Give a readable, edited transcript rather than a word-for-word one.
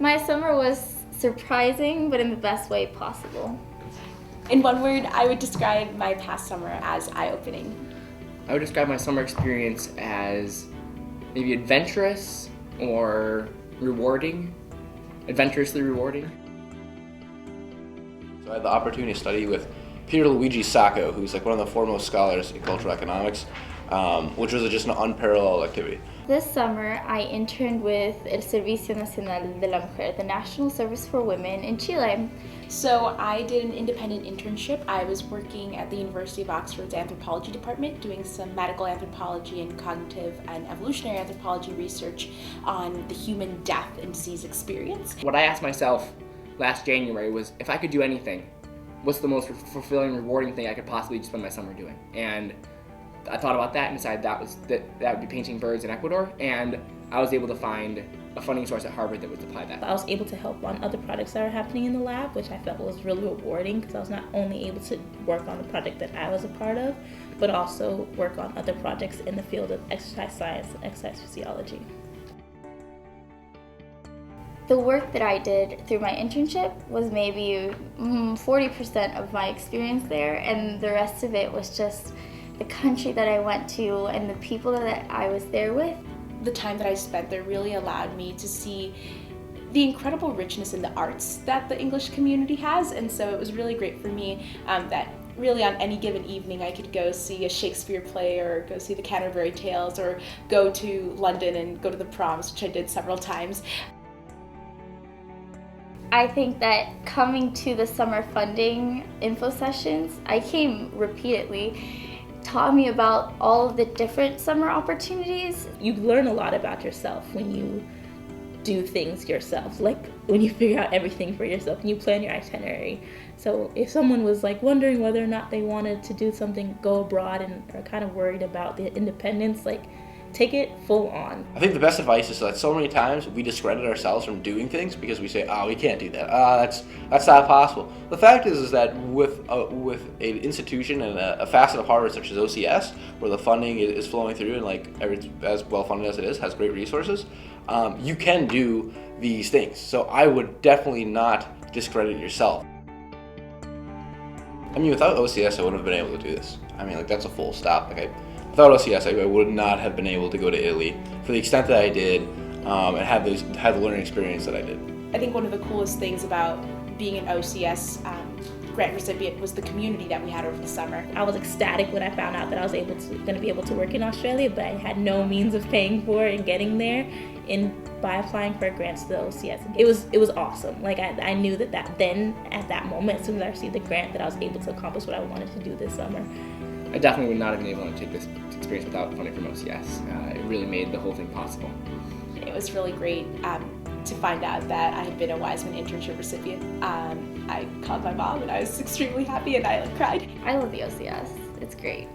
My summer was surprising, but in the best way possible. In one word, I would describe my past summer as eye-opening. I would describe my summer experience as maybe adventurous or rewarding, adventurously rewarding. So I had the opportunity to study with Peter Luigi Sacco, who's like one of the foremost scholars in cultural economics, which was just an unparalleled activity. This summer, I interned with El Servicio Nacional de la Mujer, the National Service for Women in Chile. So I did an independent internship. I was working at the University of Oxford's anthropology department, doing some medical anthropology and cognitive and evolutionary anthropology research on the human death and disease experience. What I asked myself last January was, if I could do anything, what's the most fulfilling, rewarding thing I could possibly spend my summer doing? And I thought about that and decided that would be painting birds in Ecuador, and I was able to find a funding source at Harvard that would supply that. I was able to help on other projects that are happening in the lab, which I felt was really rewarding because I was not only able to work on the project that I was a part of, but also work on other projects in the field of exercise science and exercise physiology. The work that I did through my internship was maybe 40% of my experience there, and the rest of it was just the country that I went to and the people that I was there with. The time that I spent there really allowed me to see the incredible richness in the arts that the English community has, and so it was really great for me that really on any given evening I could go see a Shakespeare play or go see the Canterbury Tales or go to London and go to the proms, which I did several times. I think that coming to the summer funding info sessions, I came repeatedly, taught me about all of the different summer opportunities. You learn a lot about yourself when you do things yourself, like when you figure out everything for yourself and you plan your itinerary. So if someone was like wondering whether or not they wanted to do something, go abroad, and are kind of worried about the independence, like take it full on. I think the best advice is that so many times we discredit ourselves from doing things because we say, "Oh, we can't do that. That's not possible." The fact is that with an institution and a facet of Harvard such as OCS, where the funding is flowing through and like as well funded as it is, has great resources, you can do these things. So I would definitely not discredit yourself. I mean, without OCS, I wouldn't have been able to do this. I mean, like that's a full stop. Without OCS, I would not have been able to go to Italy for the extent that I did and have the learning experience that I did. I think one of the coolest things about being an OCS grant recipient was the community that we had over the summer. I was ecstatic when I found out that I was going to be able to work in Australia, but I had no means of paying for it and getting there by applying for grants to the OCS. It was awesome. Like I knew that then at that moment, as soon as I received the grant, that I was able to accomplish what I wanted to do this summer. I definitely would not have been able to take this experience without funding from OCS. It really made the whole thing possible. It was really great to find out that I had been a Wiseman internship recipient. I called my mom and I was extremely happy and I cried. I love the OCS. It's great.